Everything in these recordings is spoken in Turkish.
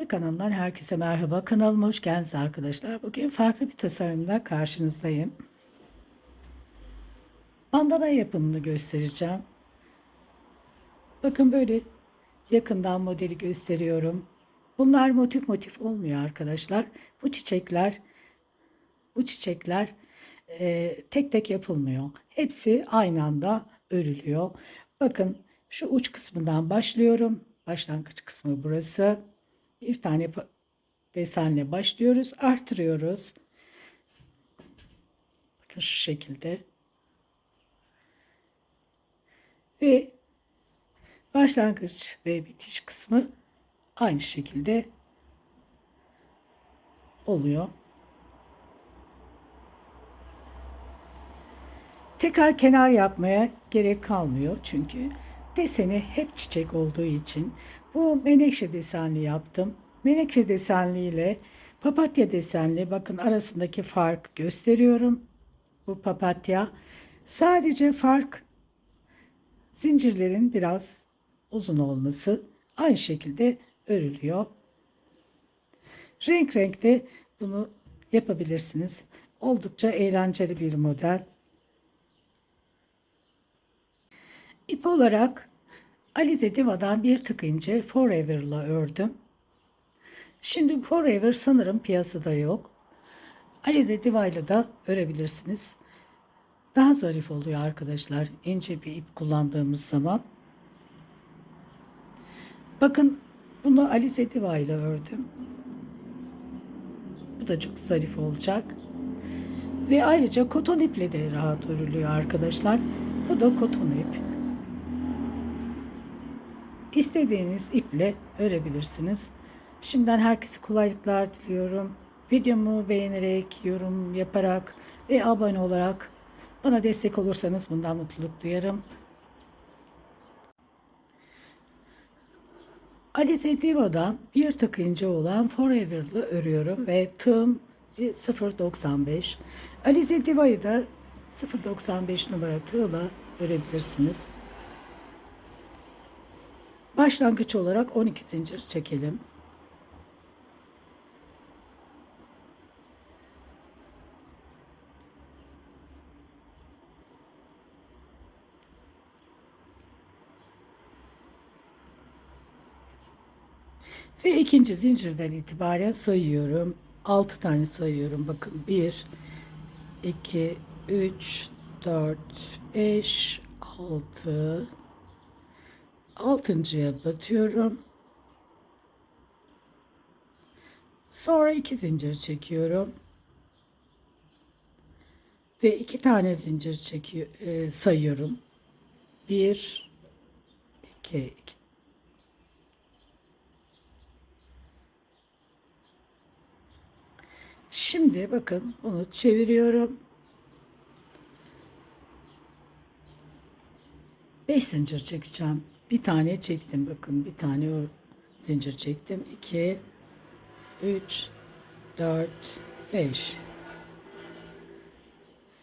kanalından herkese merhaba. Kanalıma hoş geldiniz arkadaşlar. Bugün farklı bir tasarımla karşınızdayım. Bandana yapımını göstereceğim. Bakın böyle yakından modeli gösteriyorum. Bunlar motif motif olmuyor arkadaşlar. Bu çiçekler tek tek yapılmıyor. Hepsi aynı anda örülüyor. Bakın şu uç kısmından başlıyorum. Başlangıç kısmı burası. Bir tane desenle başlıyoruz, artırıyoruz. Bakın şu şekilde. Ve başlangıç ve bitiş kısmı aynı şekilde oluyor. Tekrar kenar yapmaya gerek kalmıyor çünkü deseni hep çiçek olduğu için. Bu menekşe desenli yaptım. Menekşe desenli ile papatya desenli, bakın arasındaki fark gösteriyorum. Bu papatya. Sadece fark zincirlerin biraz uzun olması, aynı şekilde örülüyor. Renk renk de bunu yapabilirsiniz. Oldukça eğlenceli bir model. İp olarak Alize Diva'dan bir tık ince Forever'la ördüm. Şimdi Forever sanırım piyasada yok. Alize Diva'yla da örebilirsiniz. Daha zarif oluyor arkadaşlar, ince bir ip kullandığımız zaman. Bakın bunu Alize Diva ile ördüm. Bu da çok zarif olacak. Ve ayrıca koton iple de rahat örülüyor arkadaşlar. Bu da koton ip. İstediğiniz iple örebilirsiniz. Şimdiden herkese kolaylıklar diliyorum. Videomu beğenerek, yorum yaparak ve abone olarak bana destek olursanız bundan mutluluk duyarım. Alize Diva'dan bir tık ince olan Forever'lı örüyorum ve tığım 0.95. Alize Diva'yı da 0.95 numara tığla örebilirsiniz. Başlangıç olarak 12 zincir çekelim. Ve ikinci zincirden itibaren sayıyorum. 6 tane sayıyorum. Bakın 1, 2, 3, 4, 5, 6. Altıncıya batıyorum. Sonra 2 zincir çekiyorum. Ve 2 tane zincir sayıyorum. 1, 2, 2. Şimdi bakın bunu çeviriyorum. 5 zincir çekeceğim. Bir tane çektim. Bakın bir tane zincir çektim. 2, 3, 4, 5.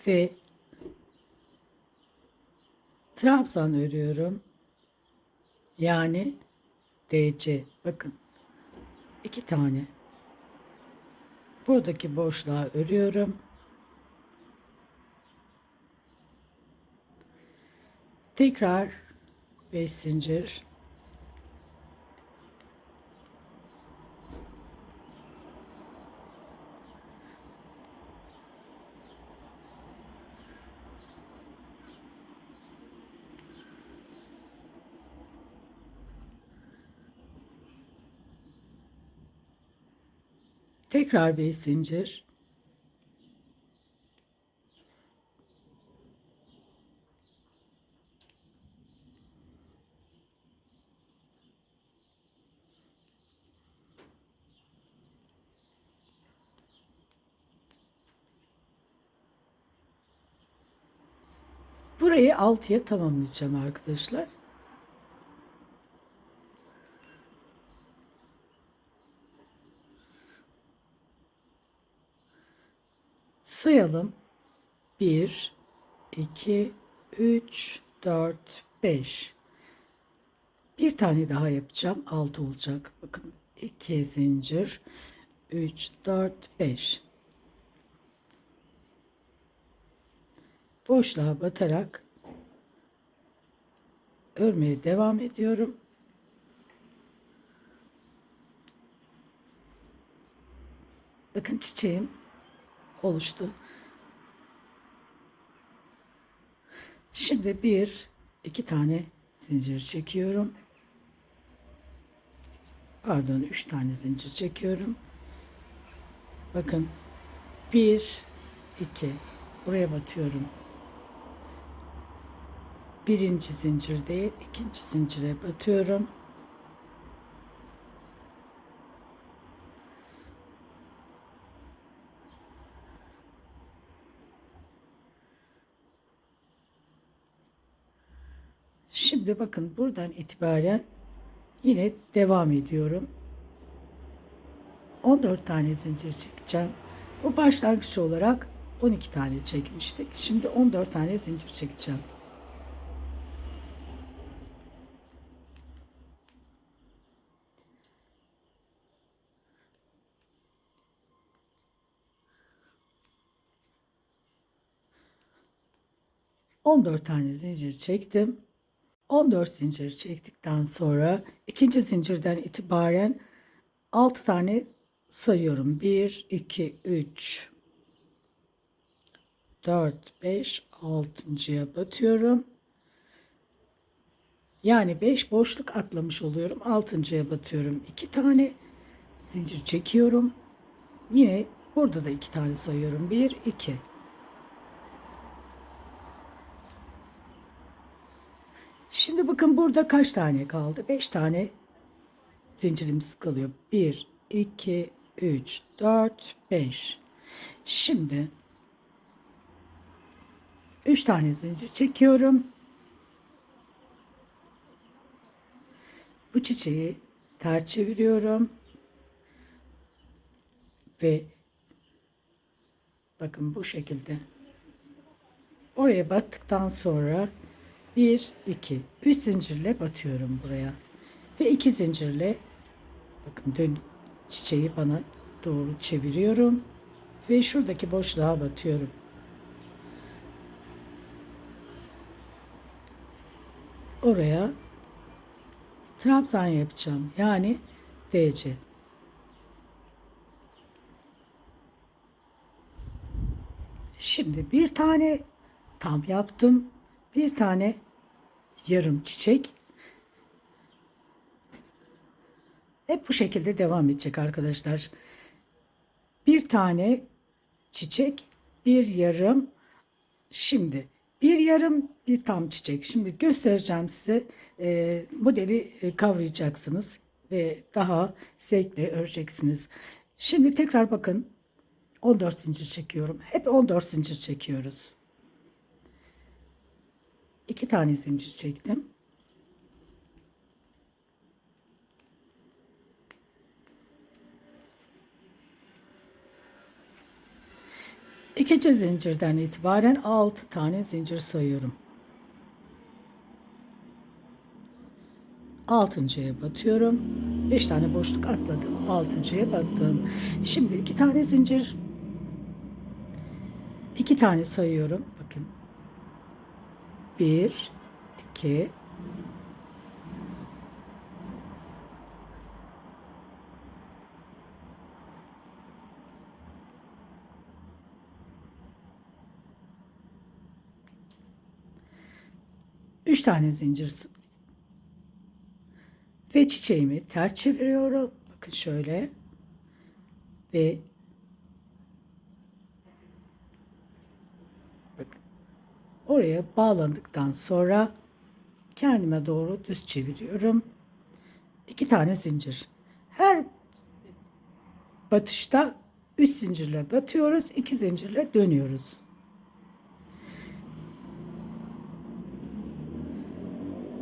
Ve trabzan örüyorum. Yani DC. Bakın 2 tane. Buradaki boşluğa örüyorum. Tekrar 5 zincir. Tekrar 5 zincir. Burayı 6'ya tamamlayacağım arkadaşlar. Sayalım. 1, 2, 3, 4, 5. Bir tane daha yapacağım. 6 olacak. Bakın 2 zincir, 3, 4, 5. Boşluğa batarak örmeye devam ediyorum. Bakın çiçeğim oluştu. Şimdi bir, iki tane zincir çekiyorum. Pardon, 3 tane zincir çekiyorum. Bakın 1, 2, buraya batıyorum. Birinci zincir değil, ikinci zincire batıyorum. Şimdi bakın buradan itibaren yine devam ediyorum. 14 tane zincir çekeceğim. Bu başlangıç olarak 12 tane çekmiştik. Şimdi 14 tane zincir çekeceğim. ...14 tane zincir çektim. 14 zincir çektikten sonra ikinci zincirden itibaren 6 tane sayıyorum. 1, 2, 3, 4, 5, 6.'ya batıyorum. Yani 5 boşluk atlamış oluyorum. 6.'ya batıyorum. 2 tane zincir çekiyorum. Yine burada da 2 tane sayıyorum. 1, 2. Şimdi bakın burada kaç tane kaldı? 5 tane zincirimiz kalıyor. 1, 2, 3, 4, 5. Şimdi 3 tane zincir çekiyorum. Bu çiçeği ters çeviriyorum. Ve bakın bu şekilde oraya battıktan sonra 1, 2, 3 zincirle batıyorum buraya. Ve 2 zincirle bakın çiçeği bana doğru çeviriyorum. Ve şuradaki boşluğa batıyorum. Oraya trabzan yapacağım. Yani DC. Şimdi bir tane tam yaptım. Bir tane yarım çiçek. Hep bu şekilde devam edecek arkadaşlar. Bir tane çiçek, bir yarım. Şimdi bir yarım, bir tam çiçek. Şimdi göstereceğim size. Modeli kavrayacaksınız ve daha zevkle öreceksiniz. Şimdi tekrar bakın. 14 zincir çekiyorum. Hep 14 zincir çekiyoruz. 2 tane zincir çektim. İkinci zincirden itibaren 6 tane zincir sayıyorum. 6.'ya batıyorum. 5 tane boşluk atladım. 6.'ya battım. Şimdi 2 tane zincir, 2 tane sayıyorum. Bakın. 1, 2, 3 tane zincir ve çiçeğimi ters çeviriyorum. Bakın şöyle ve bakın oraya bağlandıktan sonra kendime doğru düz çeviriyorum. 2 tane zincir. Her batışta 3 zincirle batıyoruz, 2 zincirle dönüyoruz.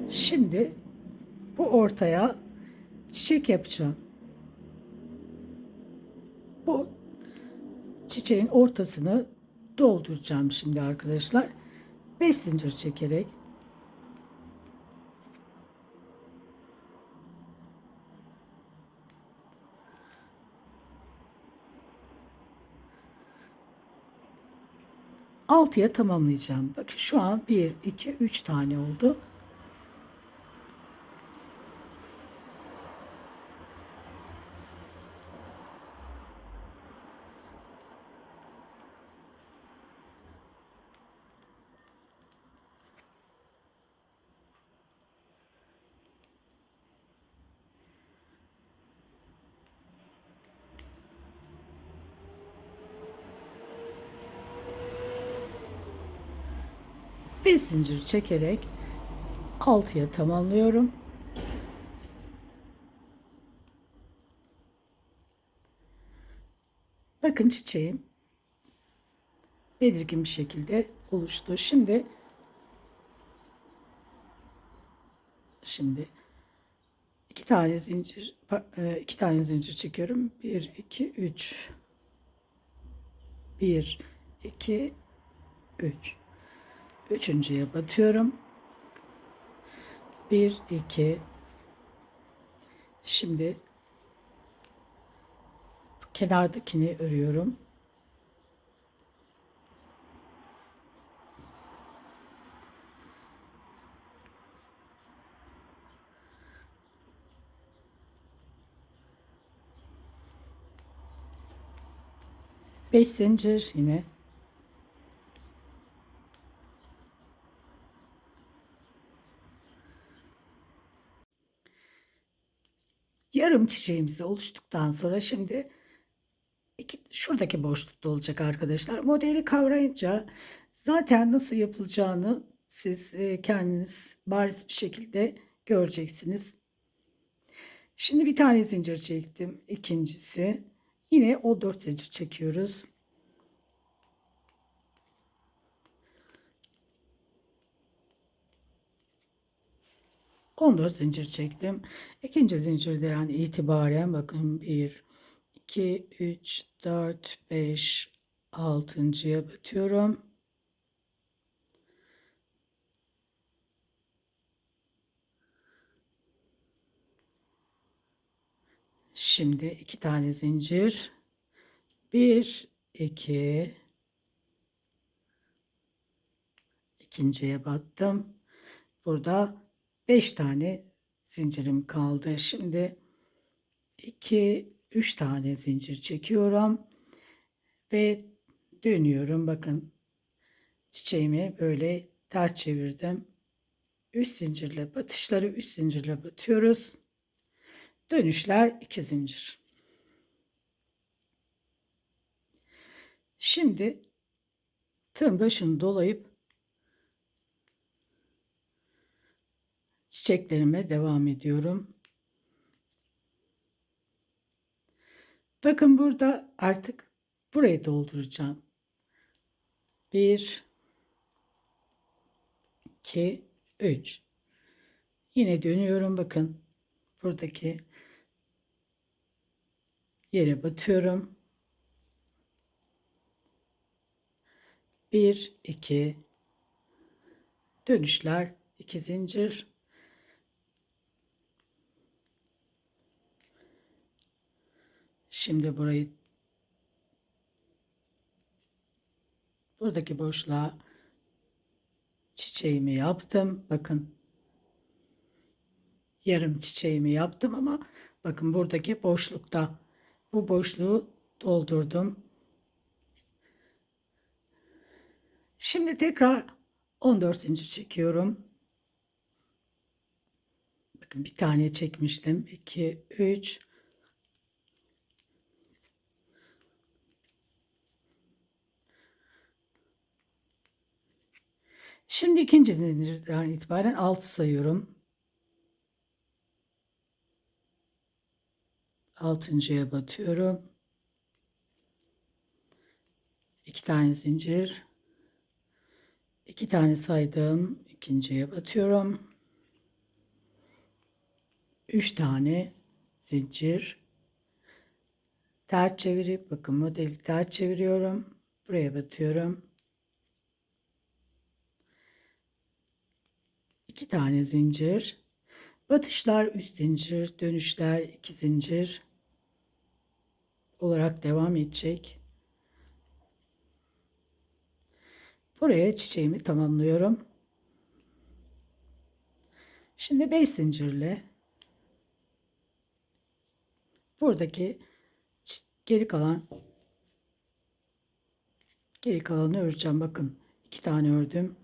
Şimdi bu ortaya çiçek yapacağım. Bu çiçeğin ortasını dolduracağım şimdi arkadaşlar. 5 zincir çekerek 6'ya tamamlayacağım. Bakın şu an 1, 2, 3 tane oldu. Bir zincir çekerek 6'ya tamamlıyorum. Bakın çiçeğim belirgin bir şekilde oluştu. Şimdi iki tane zincir çekiyorum. 1, 2, 3. 1, 2, 3. Üçüncüye batıyorum. 1, 2. Şimdi kenardakini örüyorum. Beş zincir yine. Yarım çiçeğimizi oluştuktan sonra şimdi şuradaki boşlukta olacak arkadaşlar. Modeli kavrayınca zaten nasıl yapılacağını siz kendiniz bariz bir şekilde göreceksiniz. Şimdi bir tane zincir çektim. İkincisi yine o 4 zincir çekiyoruz. On dört zincir çektim. İkinci zincirden itibaren bakın 1, 2, 3, 4, 5, 6.'ya batıyorum. Şimdi iki tane zincir. 1, 2, ikinciye battım. Burada 5 tane zincirim kaldı. Şimdi 2, 3 tane zincir çekiyorum ve dönüyorum. Bakın çiçeğimi böyle ters çevirdim. Üst zincirle batışları üst zincirle batıyoruz. Dönüşler 2 zincir. Şimdi tığın başını dolayıp çiçeklerime devam ediyorum. Bakın burada artık burayı dolduracağım. 1, 2, 3. Yine dönüyorum. Bakın buradaki yere batıyorum. 1, 2, dönüşler 2 zincir. Şimdi buradaki boşluğa çiçeğimi yaptım. Bakın yarım çiçeğimi yaptım ama bakın buradaki boşlukta bu boşluğu doldurdum. Şimdi tekrar 14 zincir çekiyorum. Bakın bir tane çekmiştim. 2, 3. Şimdi ikinci zincirden itibaren 6 sayıyorum. 6.'ya batıyorum. 2 tane zincir. 2 tane saydım. İkinciye batıyorum. 3 tane zincir. Ters çevirip bakın modeli ters çeviriyorum. Buraya batıyorum. 2 tane zincir. Batışlar 3 zincir, dönüşler 2 zincir olarak devam edecek. Buraya çiçeğimi tamamlıyorum. Şimdi 5 zincirle buradaki geri kalanı öreceğim. Bakın 2 tane ördüm.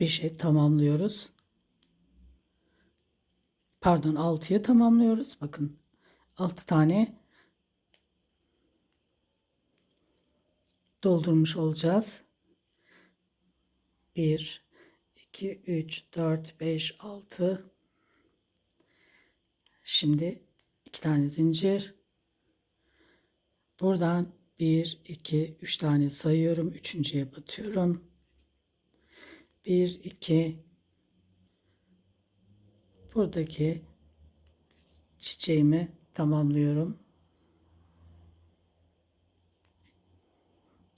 Bir şey tamamlıyoruz. Pardon, 6'yı tamamlıyoruz. Bakın 6 tane doldurmuş olacağız. 1 2 3 4 5 6. Şimdi 2 tane zincir. Buradan 1 2 3 tane sayıyorum. Üçüncüye batıyorum. 1 2, buradaki çiçeğimi tamamlıyorum.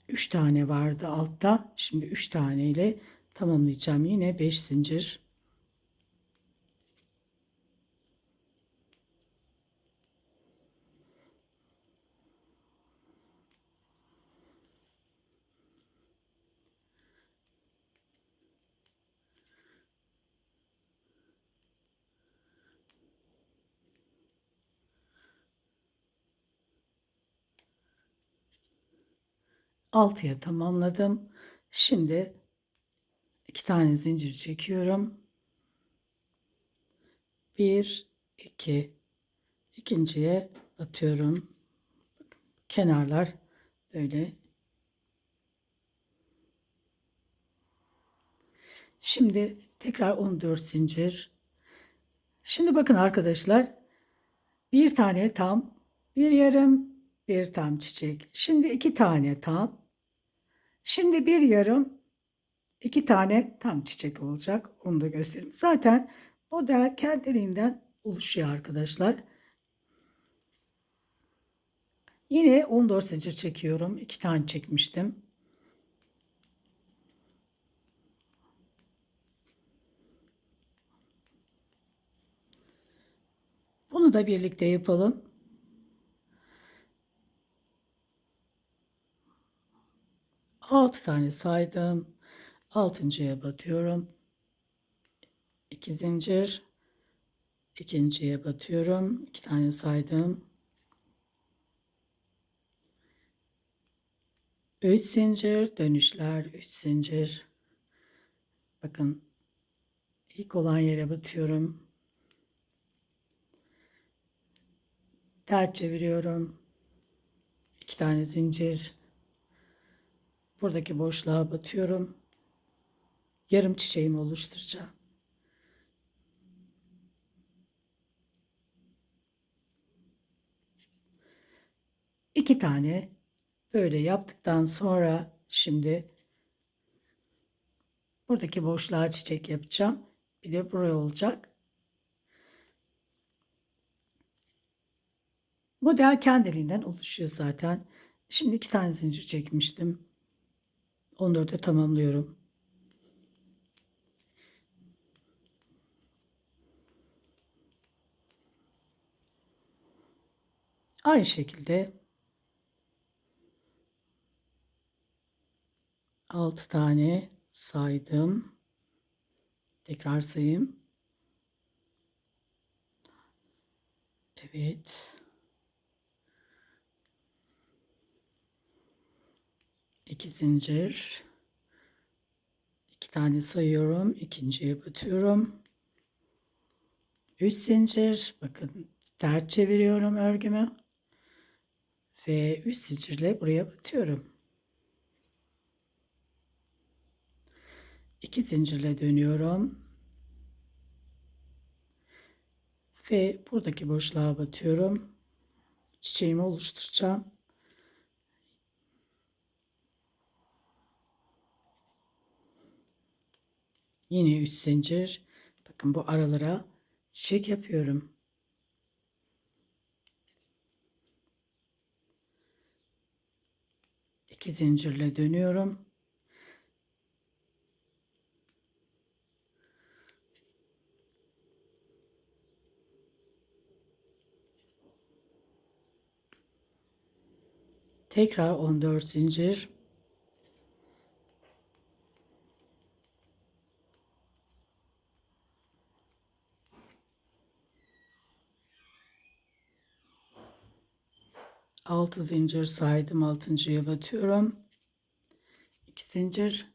3 tane vardı altta. Şimdi 3 tane ile tamamlayacağım. Yine 5 zincir. Altıya tamamladım. Şimdi 2 tane zincir çekiyorum. 1 2, ikinciye batıyorum. Kenarlar böyle. Şimdi tekrar 14 zincir. Şimdi bakın arkadaşlar, bir tane tam, bir yarım, bir tam çiçek. Şimdi 2 tane tam. Şimdi bir yarım, 2 tane tam çiçek olacak. Onu da göstereyim. Zaten model kendiliğinden oluşuyor arkadaşlar. Yine 14 zincir çekiyorum. 2 tane çekmiştim. Bunu da birlikte yapalım. 6 tane saydım. Altıncıya batıyorum. 2 zincir. İkinciye batıyorum. 2 tane saydım. 3 zincir. Dönüşler. 3 zincir. Bakın ilk olan yere batıyorum. Ters çeviriyorum. 2 tane zincir. Buradaki boşluğa batıyorum. Yarım çiçeğimi oluşturacağım. 2 tane böyle yaptıktan sonra şimdi buradaki boşluğa çiçek yapacağım. Bir de buraya olacak. Model kendiliğinden oluşuyor zaten. Şimdi 2 tane zincir çekmiştim. 14'e tamamlıyorum. Aynı şekilde 6 tane saydım. Tekrar sayayım. Evet. 2 zincir. 2 tane sayıyorum. İkinciye batıyorum. 3 zincir. Bakın ters çeviriyorum örgümü ve 3 zincirle buraya batıyorum. 2 zincirle dönüyorum ve buradaki boşluğa batıyorum. Çiçeğimi oluşturacağım. Yine 3 zincir. Bakın bu aralara çiçek yapıyorum. İki zincirle dönüyorum. Tekrar 14 zincir. Altı zincir saydım. Altıncıya batıyorum. 2 zincir.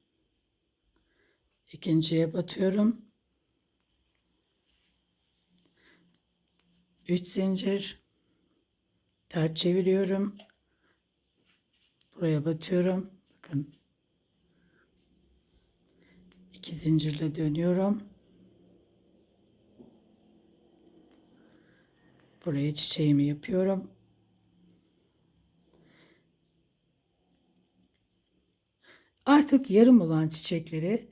İkinciye batıyorum. 3 zincir. Ters çeviriyorum. Buraya batıyorum. Bakın. 2 zincirle dönüyorum. Buraya çiçeğimi yapıyorum. Artık yarım olan çiçekleri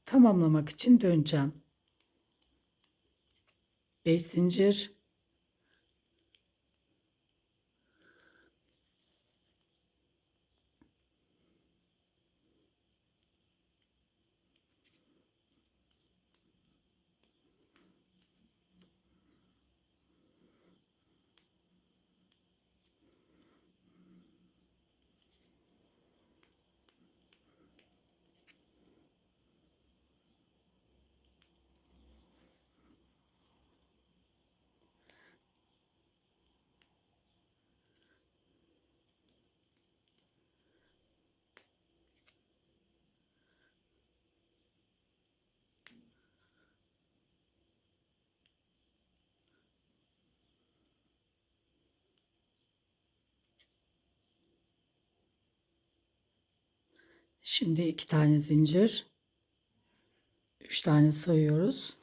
tamamlamak için döneceğim. 5 zincir. Şimdi 2 tane zincir. 3 tane sayıyoruz.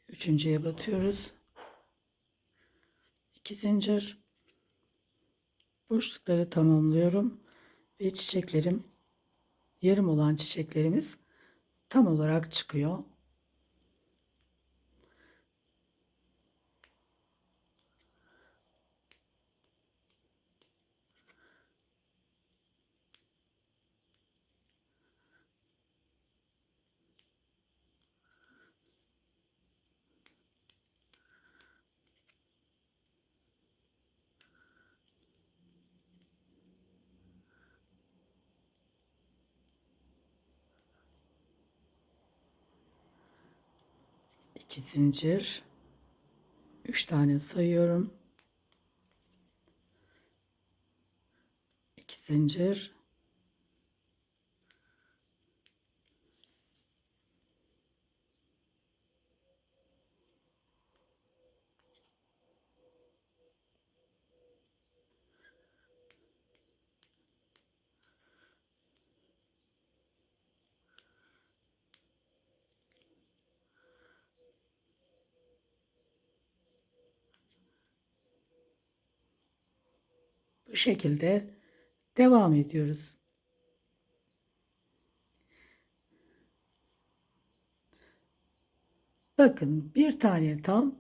Üçüncüye batıyoruz. 2 zincir. Boşlukları tamamlıyorum. Ve çiçeklerim, yarım olan çiçeklerimiz tam olarak çıkıyor. İki zincir. 3 tane sayıyorum. 2 zincir. Bu şekilde devam ediyoruz. Bakın bir tane tam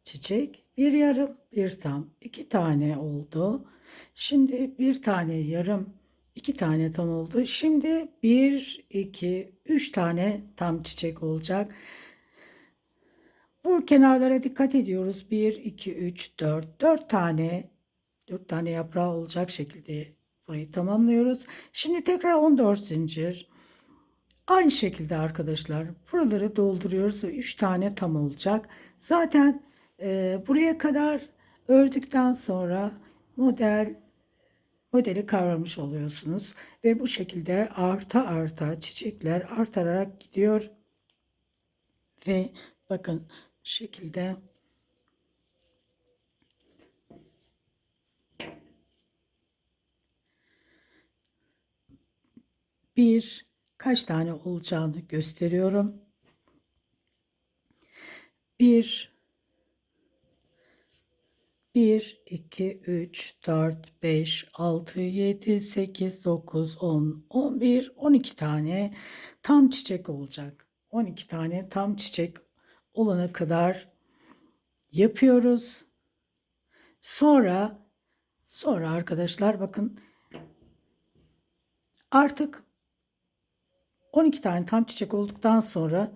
çiçek, bir yarım, bir tam, 2 tane oldu. Şimdi bir tane yarım, 2 tane tam oldu. Şimdi bir, iki, 3 tane tam çiçek olacak. Bu kenarlara dikkat ediyoruz. Bir, iki, üç, dört, 4 tane yaprağı olacak şekilde burayı tamamlıyoruz. Şimdi tekrar 14 zincir. Aynı şekilde arkadaşlar buraları dolduruyoruz ve 3 tane tam olacak. Zaten buraya kadar ördükten sonra modeli kavramış oluyorsunuz ve bu şekilde arta arta çiçekler artarak gidiyor ve bakın şekilde kaç tane olacağını gösteriyorum. 1 1 2 3 4 5 6 7 8 9 10 11 12 tane tam çiçek olacak. 12 tane tam çiçek olana kadar yapıyoruz. Sonra arkadaşlar bakın, artık 12 tane tam çiçek olduktan sonra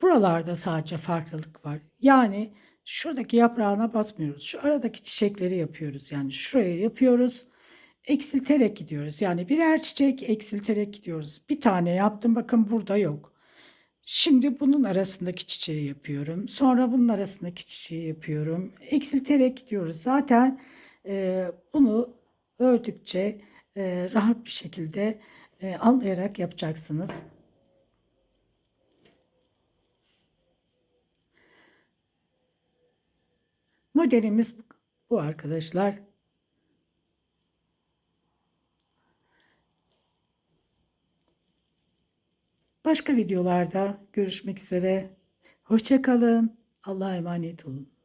buralarda sadece farklılık var. Yani şuradaki yaprağına batmıyoruz. Şu aradaki çiçekleri yapıyoruz. Yani şuraya yapıyoruz. Eksilterek gidiyoruz. Yani birer çiçek eksilterek gidiyoruz. Bir tane yaptım. Bakın burada yok. Şimdi bunun arasındaki çiçeği yapıyorum. Sonra bunun arasındaki çiçeği yapıyorum. Eksilterek gidiyoruz. Zaten bunu ördükçe rahat bir şekilde anlayarak yapacaksınız. Modelimiz bu arkadaşlar. Başka videolarda görüşmek üzere. Hoşça kalın. Allah'a emanet olun.